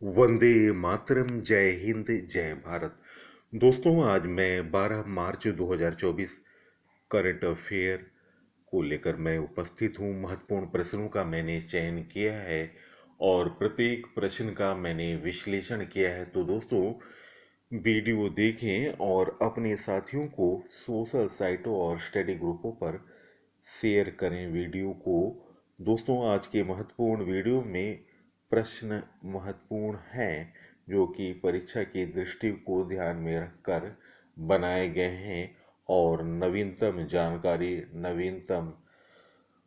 वंदे मातरम। जय हिंद, जय भारत। दोस्तों, आज मैं 12 मार्च 2024 करंट अफेयर को लेकर मैं उपस्थित हूँ। महत्वपूर्ण प्रश्नों का मैंने चयन किया है और प्रत्येक प्रश्न का मैंने विश्लेषण किया है। तो दोस्तों, वीडियो देखें और अपने साथियों को सोशल साइटों और स्टडी ग्रुपों पर शेयर करें वीडियो को। दोस्तों, आज के महत्वपूर्ण वीडियो में प्रश्न महत्वपूर्ण हैं जो कि परीक्षा की दृष्टि को ध्यान में रखकर बनाए गए हैं और नवीनतम जानकारी, नवीनतम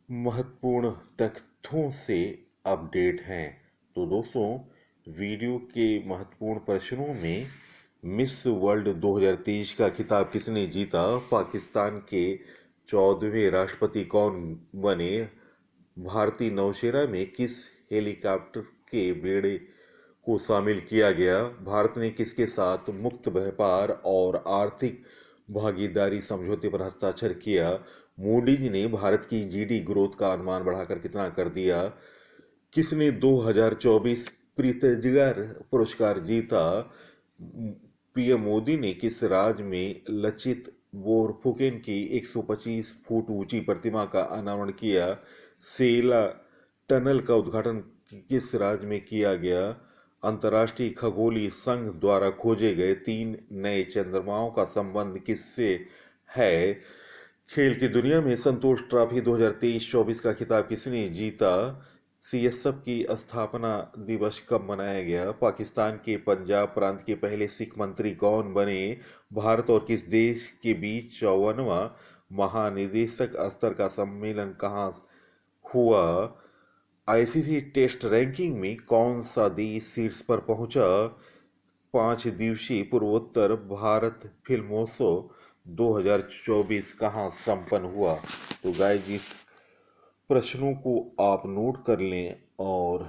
महत्वपूर्ण तथ्यों से अपडेट हैं। तो दोस्तों, वीडियो के महत्वपूर्ण प्रश्नों में मिस वर्ल्ड 2023 का खिताब किसने जीता? पाकिस्तान के 14वें राष्ट्रपति कौन बने? भारतीय नौसेना में किस हेलीकॉप्टर के बेड़े को शामिल किया गया? भारत ने किसके साथ मुक्त व्यापार और आर्थिक भागीदारी समझौते पर हस्ताक्षर किया? मूडीज ने भारत की जीडी ग्रोथ का अनुमान बढ़ाकर कितना कर दिया? किसने 2024 प्रित्जगर पुरस्कार जीता? पीएम मोदी ने किस राज्य में लचित बोरफुकेन की 125 फुट ऊंची प्रतिमा का अनावरण किया? सेला टनल का उद्घाटन किस राज्य में किया गया? अंतर्राष्ट्रीय खगोलीय संघ द्वारा खोजे गए 3 नए चंद्रमाओं का संबंध किससे है? खेल की दुनिया में संतोष ट्रॉफी 2023-24 का खिताब किसने जीता? सीएसएफ की स्थापना दिवस कब मनाया गया? पाकिस्तान के पंजाब प्रांत के पहले सिख मंत्री कौन बने? भारत और किस देश के बीच 54वां महानिदेशक स्तर का सम्मेलन कहाँ हुआ? आईसीसी टेस्ट रैंकिंग में कौन सा देश शीर्ष पर पहुंचा? 5 दिवसीय पूर्वोत्तर भारत फिल्मोत्सव 2024 कहाँ संपन्न हुआ? तो गाइस, इस प्रश्नों को आप नोट कर लें और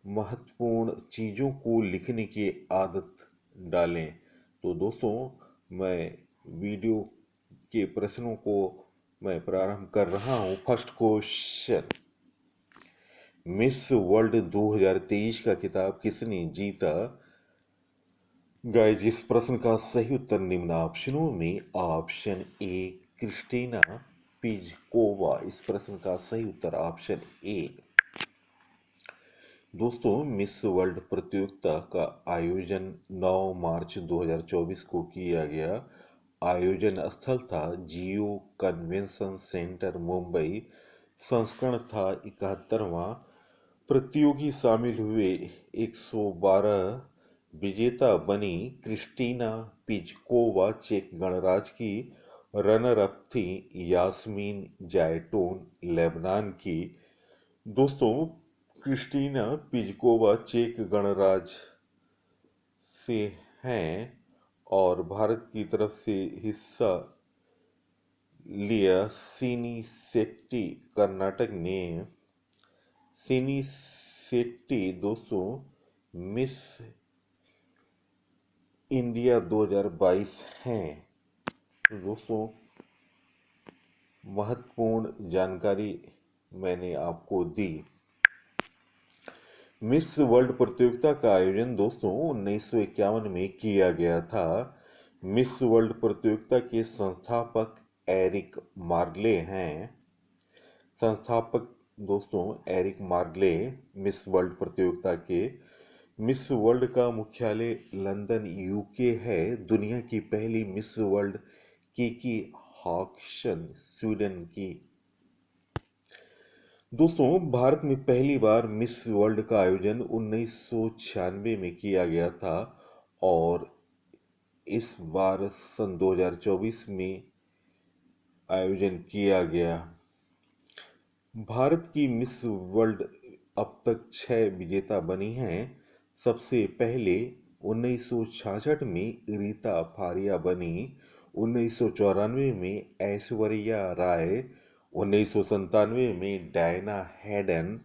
महत्वपूर्ण चीज़ों को लिखने की आदत डालें। तो दोस्तों, मैं वीडियो के प्रश्नों को मैं प्रारंभ कर रहा हूँ। फर्स्ट क्वेश्चन, मिस वर्ल्ड 2023 का खिताब किसने जीता? गाइस, इस प्रश्न का सही उत्तर निम्न ऑप्शनों में ऑप्शन ए क्रिस्टीना पिजकोवा। इस प्रश्न का सही उत्तर ऑप्शन ए। दोस्तों, मिस वर्ल्ड प्रतियोगिता का आयोजन 9 मार्च 2024 को किया गया। आयोजन स्थल था जियो कन्वेंशन सेंटर, मुंबई। संस्करण था 71वां। प्रतियोगी शामिल हुए 112। विजेता बनी क्रिस्टीना पिजकोवा। चेक गणराज्य की। रनर अप थी यास्मीन जायटोन, लेबनान की। दोस्तों, क्रिस्टीना पिजकोवा चेक गणराज्य से हैं और भारत की तरफ से हिस्सा लिया सिनी शेट्टी कर्नाटक ने। सिनी शेट्टी दोस्तों मिस इंडिया 2022 हैं। तो दोस्तों, महत्वपूर्ण जानकारी मैंने आपको दी। मिस वर्ल्ड प्रतियोगिता का आयोजन दोस्तों 1951 में किया गया था। मिस वर्ल्ड प्रतियोगिता के संस्थापक एरिक मार्ले हैं। संस्थापक दोस्तों एरिक मार्ले मिस वर्ल्ड प्रतियोगिता के। मिस वर्ल्ड का मुख्यालय लंदन, यूके है। दुनिया की पहली मिस वर्ल्ड किकी हॉक्सन, स्वीडन की। दोस्तों, भारत में पहली बार मिस वर्ल्ड का आयोजन 1996 में किया गया था और इस बार सन 2024 में आयोजन किया गया। भारत की मिस वर्ल्ड अब तक 6 विजेता बनी हैं। सबसे पहले 1966 में रीता फारिया बनी। 1994 में ऐश्वर्या राय। 1997 में डायना हैडन।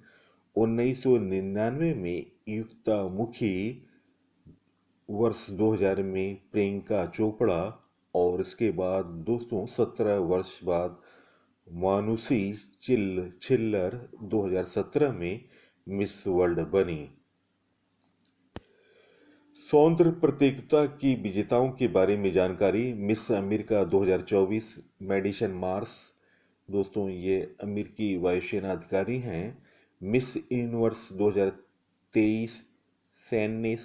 1999 में युक्ता मुखी। वर्ष 2000 में प्रियंका चोपड़ा और इसके बाद दोस्तों 17 वर्ष बाद मानुषी छिल्लर 2017 में मिस वर्ल्ड बनी। सौंदर्य प्रतियोगिता की विजेताओं के बारे में जानकारी। मिस अमेरिका 2024 मेडिसन मार्स, दोस्तों ये अमेरिकी वायुसेना अधिकारी हैं। Miss universe 2023 Sheynnis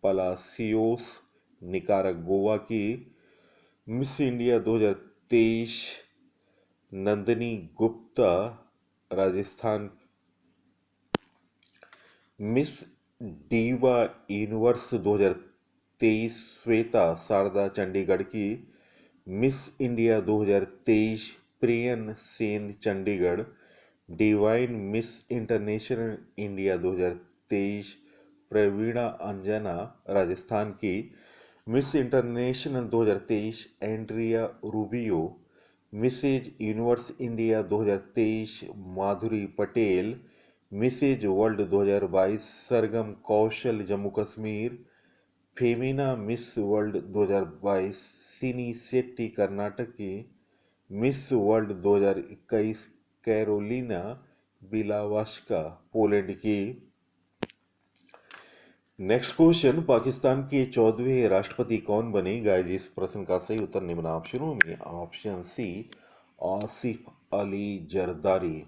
Palacios Nicaragua की। Miss India 2023 Nandini Gupta Rajasthan. Miss diva universe 2023 Shweta Sharda Chandigarh की। Miss India 2023 Priyan Sen Chandigarh. Divine miss international India 2023 Praveena Anjana Rajasthan की। Miss international 2023 Andrea Rubio. Mrs universe India 2023 Madhuri Patel. Mrs world 2022 Sargam Kaushal Jammu Kashmir. Femina miss world 2022 Sini Shetty Karnataka की। मिस वर्ल्ड 2021 कैरोलिना बिलावास्का पोलैंड की। Next question, Pakistan के 14वें राष्ट्रपति कौन बने? Guys इस प्रश्न का सही उत्तर निम्न ऑप्शनों में। Option C Asif Ali Zardari.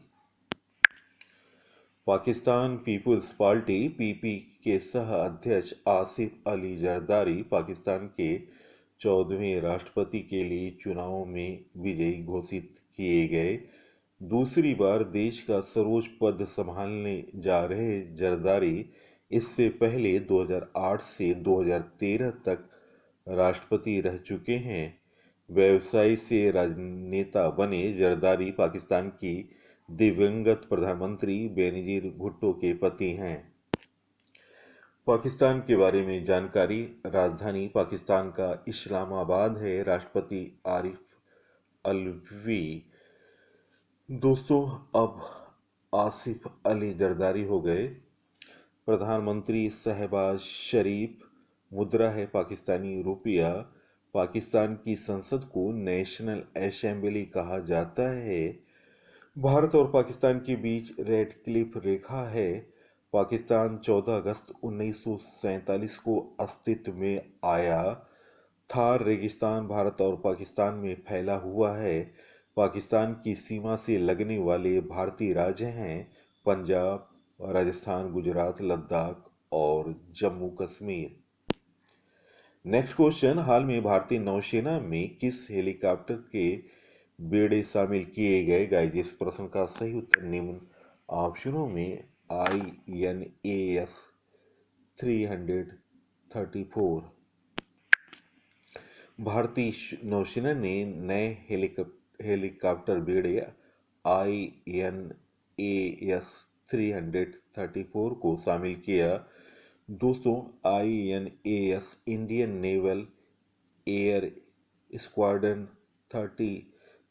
Pakistan Peoples Party PP के सह अध्यक्ष आसिफ अली जरदारी पाकिस्तान के 14वें राष्ट्रपति के लिए चुनाव में विजयी घोषित किए गए। दूसरी बार देश का सर्वोच्च पद संभालने जा रहे जरदारी इससे पहले 2008 से 2013 तक राष्ट्रपति रह चुके हैं। व्यवसायी से राजनेता बने जरदारी पाकिस्तान की दिवंगत प्रधानमंत्री बेनजीर भुट्टो के पति हैं। पाकिस्तान के बारे में जानकारी। राजधानी पाकिस्तान का इस्लामाबाद है। राष्ट्रपति आरिफ अलवी। दोस्तों अब आसिफ अली जरदारी हो गए। प्रधानमंत्री शहबाज शरीफ। मुद्रा है पाकिस्तानी रुपया। पाकिस्तान की संसद को नेशनल असेंबली कहा जाता है। भारत और पाकिस्तान के बीच रेड क्लिफ रेखा है। पाकिस्तान 14 अगस्त 1947 को अस्तित्व में आया। थार रेगिस्तान भारत और पाकिस्तान में फैला हुआ है। पाकिस्तान की सीमा से लगने वाले भारतीय राज्य हैं पंजाब, राजस्थान, गुजरात, लद्दाख और जम्मू कश्मीर। नेक्स्ट क्वेश्चन, हाल में भारतीय नौसेना में किस हेलीकॉप्टर के बेड़े शामिल किए गए? गाइस इस प्रश्न का सही उत्तर निम्न ऑप्शनों में। INAS 334। भारतीय नौसेना ने नए हेलीकॉप्टर बेड़े INAS 334 को शामिल किया। दोस्तों INAS Indian naval air squadron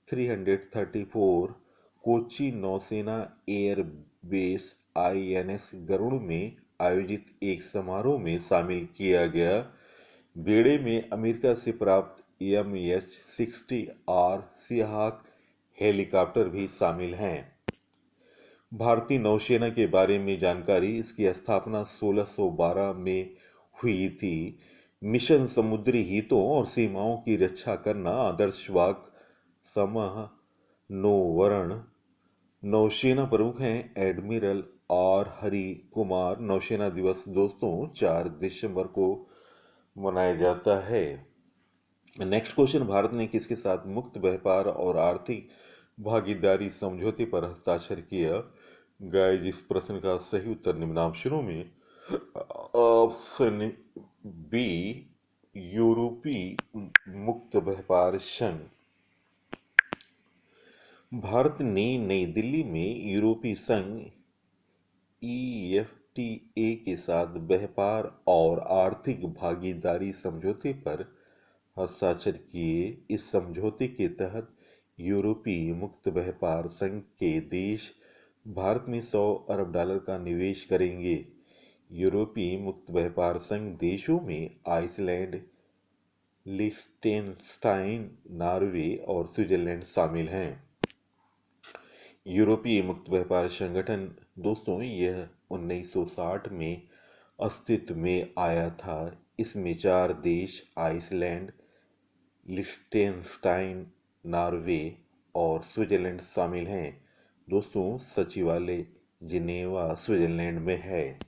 334 Kochi नौसेना एयर बेस INS गरुड़ में आयोजित एक समारोह में शामिल किया गया। बेड़े में अमेरिका से प्राप्त MH-60R सीहाक हेलीकॉप्टर भी शामिल हैं। भारतीय नौसेना के बारे में जानकारी। इसकी स्थापना 1612 में हुई थी। मिशन समुद्री हितों और सीमाओं की रक्षा करना। आदर्श वाक समन्वरण। नौसेना प्रमुख हैं एडमिरल R हरि कुमार। नौसेना दिवस दोस्तों 4 दिसंबर को मनाया जाता है। नेक्स्ट क्वेश्चन, भारत ने किसके साथ मुक्त व्यापार और आर्थिक भागीदारी समझौते पर हस्ताक्षर किया? गाइस इस प्रश्न का सही उत्तर निम्न ऑप्शनों में। ऑप्शन बी यूरोपीय मुक्त व्यापार संघ। भारत ने नई दिल्ली में यूरोपीय संघ EFTA के साथ व्यापार और आर्थिक भागीदारी समझौते पर हस्ताक्षर किए। इस समझौते के तहत यूरोपीय मुक्त व्यापार संघ के देश भारत में $100 अरब का निवेश करेंगे। यूरोपीय मुक्त व्यापार संघ देशों में आइसलैंड, लिechtenstein, नॉर्वे और स्विट्जरलैंड शामिल हैं। यूरोपीय मुक्त व्यापार संगठन दोस्तों यह 1960 में अस्तित्व में आया था। इसमें 4 देश आइसलैंड, लिechtenstein, नॉर्वे और स्विट्जरलैंड शामिल हैं। दोस्तों, सचिवालय जिनेवा स्विट्जरलैंड में है।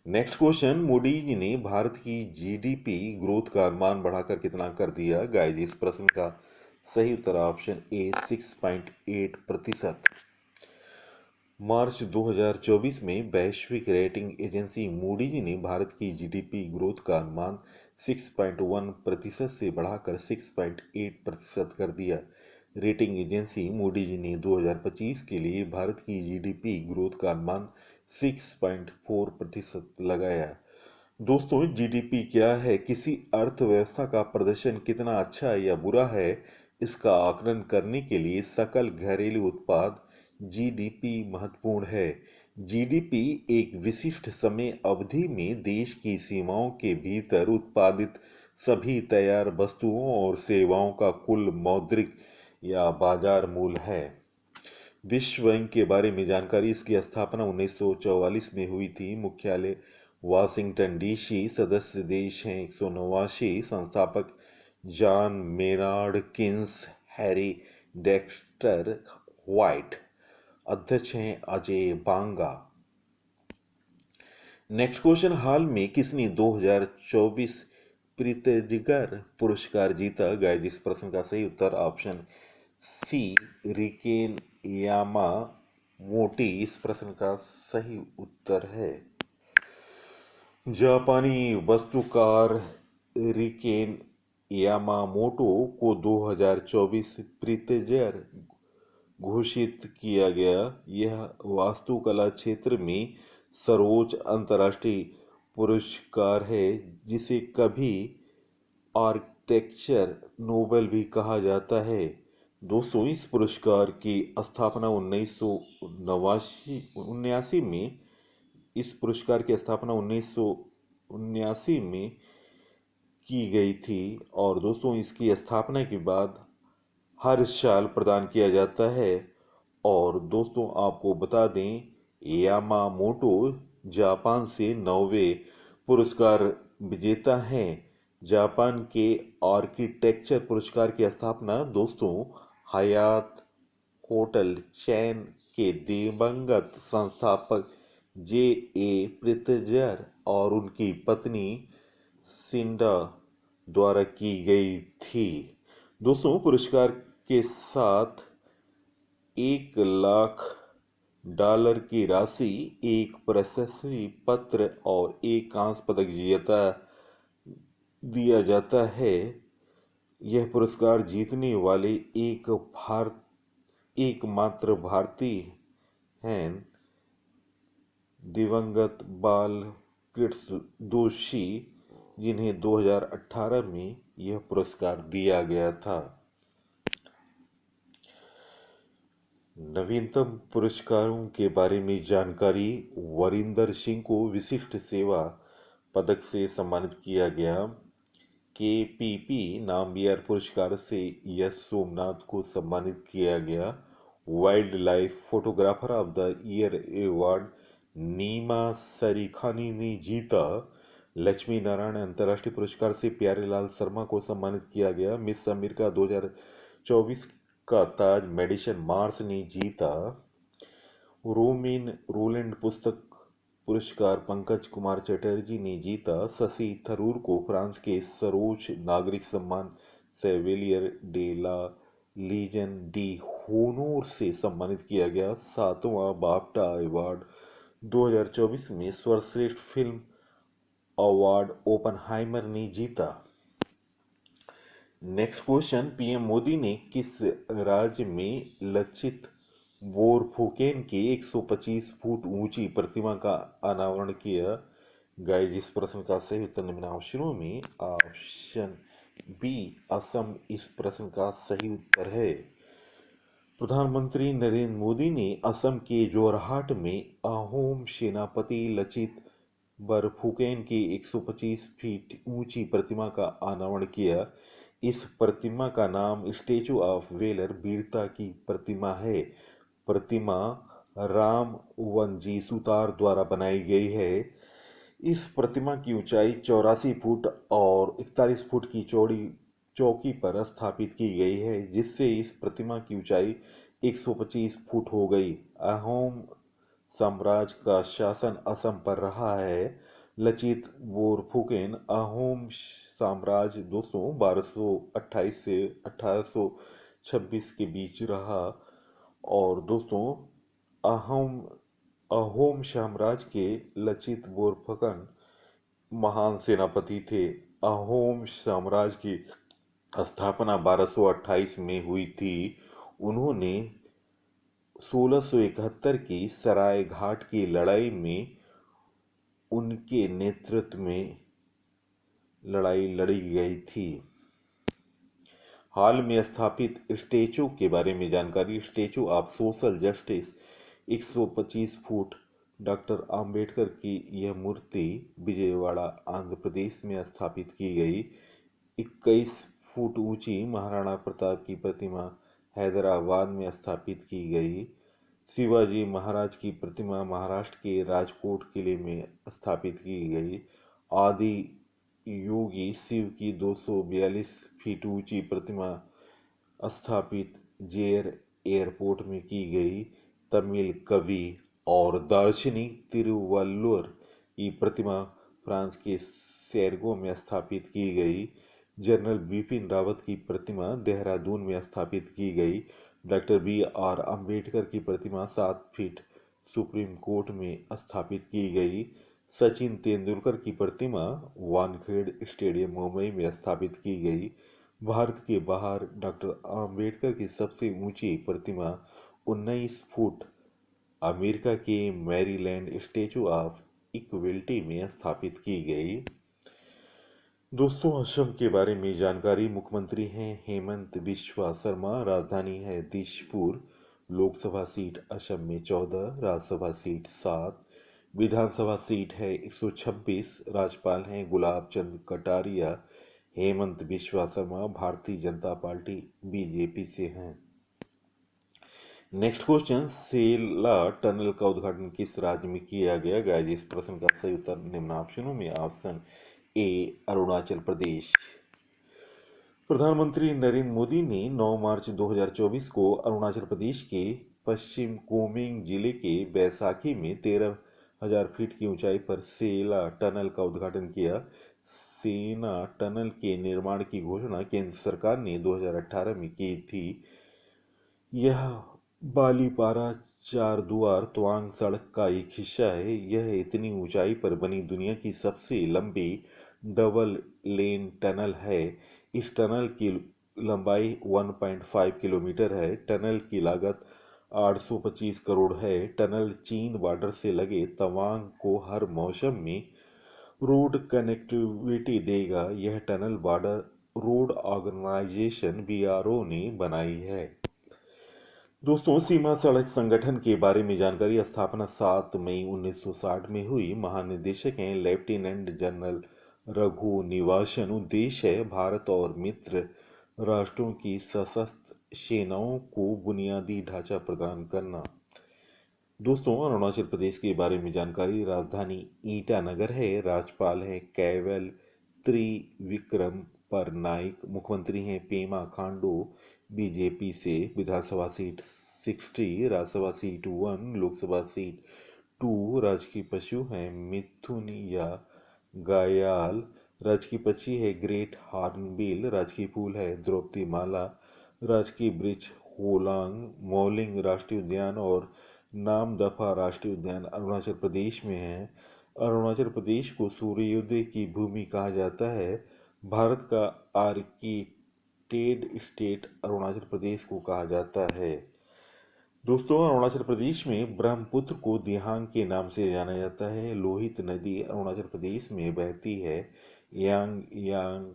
नेक्स्ट क्वेश्चन, मोदी जी ने भारत की जीडीपी ग्रोथ का अनुमान बढ़ाकर कितना कर दिया? गाइस, इस प्रश्न का सही उत्तर ऑप्शन ए 6.8%। मार्च 2024 में वैश्विक रेटिंग एजेंसी मूडी ने भारत की जीडीपी ग्रोथ का अनुमान 6.1% से बढ़ाकर 6.8% कर दिया। रेटिंग एजेंसी मूडी ने 2025 के लिए भारत की जीडीपी ग्रोथ का अनुमान 6.4% लगाया। दोस्तों, जीडीपी क्या है? किसी अर्थव्यवस्था का प्रदर्शन कितना अच्छा या बुरा है, इसका आकलन करने के लिए सकल घरेलू उत्पाद जीडीपी महत्वपूर्ण है। जीडीपी एक विशिष्ट समय अवधि में देश की सीमाओं के भीतर उत्पादित सभी तैयार वस्तुओं और सेवाओं का कुल मौद्रिक या बाजार मूल्य है। विश्व बैंक के बारे में जानकारी, इसकी स्थापना 1944 में हुई थी। मुख्यालय वाशिंगटन डीसी। सदस्य देश हैं 189। संस्थापक John Maynard Keynes, Harry Dexter white. अध्यक्ष हैं अजय बांगा। नेक्स्ट क्वेश्चन, हाल में किसने 2024 प्रित्जगर पुरस्कार जीता? गाइस, इस प्रश्न का सही उत्तर ऑप्शन सी रिकेन यामामोटी इस प्रश्न का सही उत्तर है। जापानी वास्तुकार रिकेन यामामोटो को 2024 प्रित्जगर घोषित किया गया। यह वास्तुकला क्षेत्र में सर्वोच्च अंतर्राष्ट्रीय पुरस्कार है, जिसे कभी आर्किटेक्चर नोबेल भी कहा जाता है। दोस्तों, इस पुरस्कार की स्थापना 1979 में इस पुरस्कार की स्थापना 1979 में की गई थी और दोस्तों, इसकी स्थापना के बाद हर साल प्रदान किया जाता है। और दोस्तों, आपको बता दें, यामामोटो जापान से 9वें पुरस्कार विजेता हैं। जापान के आर्किटेक्चर पुरस्कार की स्थापना दोस्तों हयात होटल चैन के दिवंगत संस्थापक जे ए प्रित्जगर और उनकी पत्नी सिंडा द्वारा की गई थी। दोस्तों, पुरस्कार के साथ $1,00,000 की राशि, एक प्रशस्ति पत्र और एक कांस्य पदक दिया जाता है। यह पुरस्कार जीतने वाले एकमात्र भारतीय हैं। दिवंगत बालकृष्ण दोषी, जिन्हें 2018 में यह पुरस्कार दिया गया था। नवीनतम पुरस्कारों के बारे में जानकारी, वरिंदर सिंह को विशिष्ट सेवा पदक से सम्मानित किया गया। केपीपी नामबियर पुरस्कार से यश सोमनाथ को सम्मानित किया गया। Wildlife photographer of the year award Nima Sarikhani ने जीता। लक्ष्मी नारायण अंतर्राष्ट्रीय पुरस्कार से प्यारेलाल शर्मा को सम्मानित किया गया। मिस अमेरिका 2024 का ताज मेडिसन मार्स ने जीता। रोलैंड पुस्तक पुरस्कार पंकज कुमार चटर्जी ने जीता। शशि थरूर को फ्रांस के सर्वोच्च नागरिक सम्मान सेवेलियर डे ला लीजन डी होनोर से सम्मानित किया गया। 7वां बाफ्टा अवार्ड 2024 में सर्वश्रेष्ठ फिल्म अवार्ड ओपनहाइमर ने जीता। नेक्स्ट क्वेश्चन, पीएम मोदी ने किस राज्य में लचित बोरफुकेन की 125 फुट ऊंची प्रतिमा का अनावरण किया? गाइस, इस प्रश्न का सही उत्तर निम्न ऑप्शनों में ऑप्शन बी असम इस प्रश्न का सही उत्तर है। प्रधानमंत्री नरेंद्र मोदी ने असम के जोरहाट में अहोम सेनापति लचित बरफुकेन की 125 फीट ऊंची प्रतिमा का अनावरण किया। इस प्रतिमा का नाम स्टैचू ऑफ वेलर, वीरता की प्रतिमा है। प्रतिमा राम वनजी सुतार द्वारा बनाई गई है। इस प्रतिमा की ऊंचाई 84 फुट और 41 फुट की चौड़ी चौकी पर स्थापित की गई है, जिससे इस प्रतिमा की ऊंचाई 125 फुट हो गई। अहोम साम्राज्य का शासन असम पर रहा है। लचित बोरफुकेन अहोम साम्राज्य दोस्तों 1228 से 1826 के बीच रहा। और दोस्तों अहोम अहोम साम्राज्य के लचित बोरफुकन महान सेनापति थे। अहोम साम्राज्य की स्थापना 1228 में हुई थी। उन्होंने 1671 की सराय घाट की लड़ाई में उनके नेतृत्व में लड़ाई लड़ी गई थी। हाल में स्थापित स्टैचू के बारे में जानकारी। Statue of social justice 125 foot doctor Ambedkar की यह मूर्ति विजयवाड़ा आंध्र प्रदेश में स्थापित की गई। 21 फुट ऊंची महाराणा प्रताप की प्रतिमा हैदराबाद में स्थापित की गई। शिवाजी महाराज की प्रतिमा महाराष्ट्र के राजकोट किले में स्थापित की गई। आदि योगी शिव की 242 फीट ऊंची प्रतिमा स्थापित जेर एयरपोर्ट में की गई। तमिल कवि और दार्शनिक तिरुवल्लुवर की प्रतिमा फ्रांस के सेरगो में स्थापित की गई। जनरल बिपिन रावत की प्रतिमा देहरादून में स्थापित की गई। Doctor B R. अम्बेडकर की प्रतिमा 7 फीट सुप्रीम कोर्ट में स्थापित की गई। सचिन तेंदुलकर की प्रतिमा वानखेड़े स्टेडियम मुंबई में स्थापित की गई। भारत के बाहर डॉक्टर आम्बेडकर की सबसे ऊंची प्रतिमा 19 फुट अमेरिका के मैरीलैंड स्टैचू ऑफ इक्वलिटी में स्थापित की गई। दोस्तों असम के बारे में जानकारी। मुख्यमंत्री हैं हेमंत बिस्वा शर्मा। राजधानी है दिसपुर। लोकसभा सीट असम में 14, राज्यसभा सीट 7, विधानसभा सीट है 126। राज्यपाल हैं गुलाब चंद कटारिया। हेमंत बिस्वा शर्मा भारतीय जनता पार्टी बीजेपी से हैं। नेक्स्ट क्वेश्चन, सेला टनल का उद्घाटन किस राज्य में किया गया? गाइस इस प्रश्न का सही उत्तर निम्न ऑप्शनों में ऑप्शन ए अरुणाचल प्रदेश। प्रधानमंत्री नरेंद्र मोदी ने 9 मार्च 2024 को अरुणाचल प्रदेश के पश्चिम कोमेंग जिले के बैसाखी में 13,000 फीट की ऊंचाई पर सेला टनल का उद्घाटन किया। सेना टनल के निर्माण की घोषणा केंद्र सरकार ने 2018 में की थी। यह बालीपारा चारदुआर तवांग सड़क का एक हिस्सा है। यह इतनी ऊंचाई पर बनी दुनिया की सबसे लंबी डबल लेन टनल है। इस टनल की लंबाई 1.5 किलोमीटर है। टनल की लागत 825 करोड़ है। टनल चीन बॉर्डर से लगे तवांग को हर मौसम में रोड कनेक्टिविटी देगा। यह tunnel border road organisation BRO ने बनाई है। दोस्तों सीमा सड़क संगठन के बारे में जानकारी। स्थापना 7 मई 1960 में हुई। महानिदेशक हैं लेफ्टिनेंट जनरल रघु निवासन। उद्देश्य है भारत और मित्र राष्ट्रों की सशस्त्र सेनाओं को बुनियादी ढांचा प्रदान करना। दोस्तों अरुणाचल प्रदेश के बारे में जानकारी। राजधानी ईटानगर है। राज्यपाल है कैवल त्रिविक्रम परनाइक। मुख्यमंत्री हैं पेमा खांडू बीजेपी से। Vidhan Sabha seat 60, Rajya Sabha seat 1, Lok Sabha seat 2। राजकीय पशु हैं मिथुन या गायाल। राजकीय पक्षी है ग्रेट हॉर्नबिल। राजकीय फूल है द्रौपदी माला। राजकीय वृक्ष होलांग मौलिंग राष्ट्रीय उद्यान और नामदफा राष्ट्रीय उद्यान अरुणाचल प्रदेश में है। अरुणाचल प्रदेश को सूर्योदय की भूमि कहा जाता है। भारत का आर्किटेड स्टेट अरुणाचल प्रदेश को कहा जाता है। दोस्तों अरुणाचल प्रदेश में ब्रह्मपुत्र को दिहांग के नाम से जाना जाता है। लोहित नदी अरुणाचल प्रदेश में बहती है। यांग यांग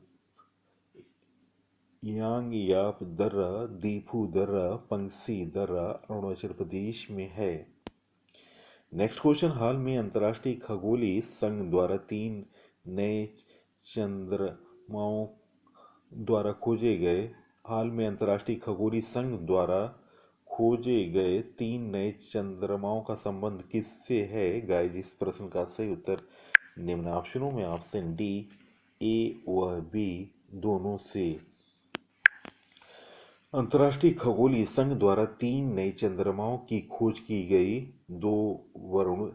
यांगयाप दर्रा, दीफू दर्रा, पंगसी दर्रा अरुणाचल प्रदेश में है। नेक्स्ट क्वेश्चन, हाल में अंतर्राष्ट्रीय खगोलीय संघ द्वारा 3 नए चंद्रमाओं द्वारा खोजे गए। हाल में अंतर्राष्ट्रीय खगोलीय संघ द्वारा खोजे गए 3 नए चंद्रमाओं का संबंध किससे है? गाइस इस प्रश्न का सही उत्तर निम्न ऑप्शनों में ऑप्शन डी ए व बी दोनों से। अंतर्राष्ट्रीय खगोलीय संघ द्वारा 3 नए चंद्रमाओं की खोज की गई। 2 वरुण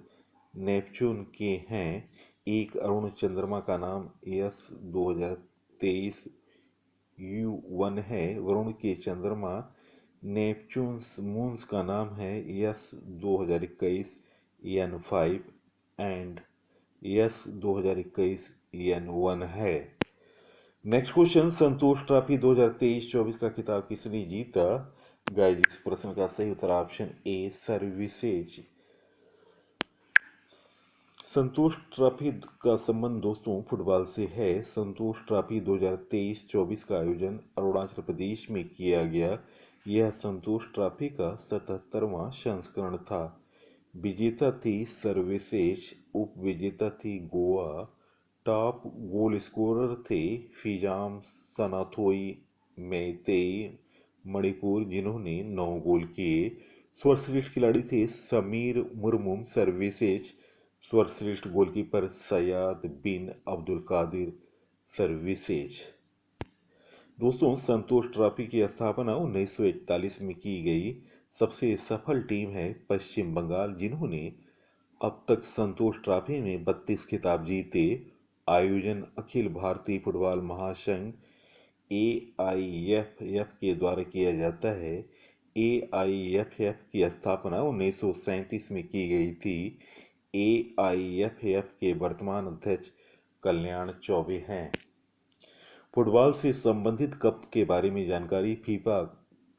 नेपच्यून के हैं। एक अरुण चंद्रमा का नाम यस 2023 U1 है। वरुण के चंद्रमा नेपच्यून्स मून्स का नाम है yes 2021 N5 and yes 2021 N1 है। नेक्स्ट क्वेश्चन, संतोष ट्रॉफी 2023-24 का खिताब किसने जीता? गाइस, इस प्रश्न का सही उत्तर option A services. Santosh trophy का संबंध दोस्तों फुटबॉल से है। संतोष ट्रॉफी 2023-24 का आयोजन अरुणाचल प्रदेश में किया गया। यह संतोष ट्रॉफी का 77वां संस्करण था। विजेता थी सर्विसेज, उप विजेता थी गोवा। टॉप गोल स्कोरर थे फिजाम सनाथोई मेइतेई मणिपुर, जिन्होंने 9 गोल किए। सर्वश्रेष्ठ खिलाड़ी थे समीर मुर्मू सर्विसेज। सर्वश्रेष्ठ गोलकीपर सयाद बिन अब्दुल कादिर सर्विसेज। दोस्तों, संतोष ट्रॉफी की स्थापना 1941 में की गई। सबसे सफल टीम है पश्चिम बंगाल, जिन्होंने अब तक संतोष ट्रॉफी में 32 खिताब जीते। आयोजन अखिल भारतीय फुटबॉल महासंघ AIFF के द्वारा किया जाता है। AIFF की स्थापना 1937 में की गई थी। AIFF के वर्तमान अध्यक्ष कल्याण चौबे हैं। फुटबॉल से संबंधित कप के बारे में जानकारी। फीफा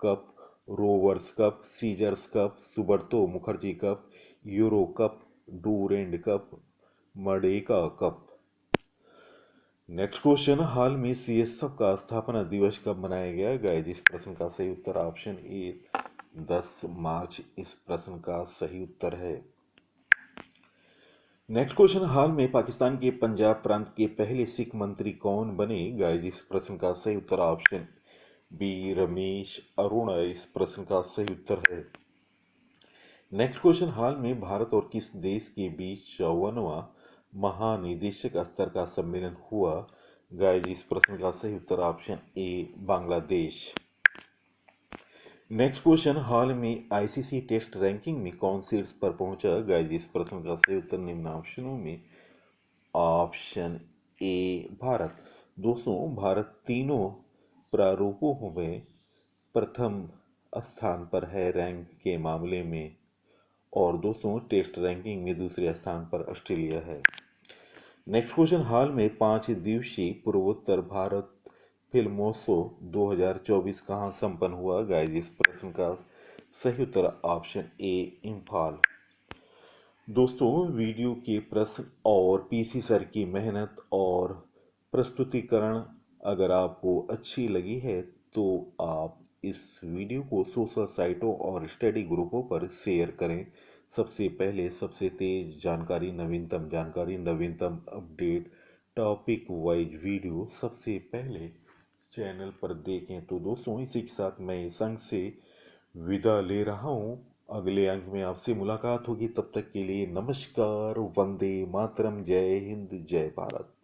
कप, रोवर्स कप, सीजर्स cup, Subroto Mukherjee cup, Euro cup, Durand cup, Merdeka cup. Next question, हाल में CSF का स्थापना दिवस कब मनाया गया? गाइस, इस प्रश्न का सही उत्तर ऑप्शन ए 10 मार्च इस प्रश्न का सही उत्तर है। नेक्स्ट क्वेश्चन, हाल में पाकिस्तान के पंजाब प्रांत के पहले सिख मंत्री कौन बने? गाइस, इस प्रश्न का सही उत्तर ऑप्शन बी रमेश अरोड़ा इस प्रश्न का सही उत्तर है। नेक्स्ट क्वेश्चन, हाल में भारत और किस देश के बीच 54वां महानिदेशक स्तर का सम्मेलन हुआ? गाइस, इस प्रश्न का सही उत्तर option A Bangladesh. Next question, हाल में ICC टेस्ट रैंकिंग में कौन शीर्ष पर पहुंचा? गाइस, इस प्रश्न का सही उत्तर निम्न ऑप्शनों में ऑप्शन ए भारत। दोस्तों, भारत तीनों प्रारूपों में प्रथम स्थान पर है रैंक के मामले में, और दोस्तों टेस्ट रैंकिंग में दूसरे स्थान पर ऑस्ट्रेलिया है। नेक्स्ट क्वेश्चन, हाल में 5 दिवसीय पूर्वोत्तर भारत फिल्मोत्सव 2024 कहाँ संपन्न हुआ? गाइस, इस प्रश्न का सही उत्तर ऑप्शन ए इम्फाल। दोस्तों, वीडियो के प्रश्न और PC सर की मेहनत और प्रस्तुतिकरण अगर आपको अच्छी लगी है तो आप इस वीडियो को सोशल साइटों और स्टडी ग्रुपों पर शेयर करें। सबसे पहले सबसे तेज जानकारी, नवीनतम अपडेट, टॉपिक वाइज वीडियो सबसे पहले चैनल पर देखें। तो दोस्तों, इसी के साथ मैं इस अंक से विदा ले रहा हूँ। अगले अंक में आपसे मुलाकात होगी। तब तक के लिए नमस्कार, वंदे मातरम, जय हिंद, जय भारत।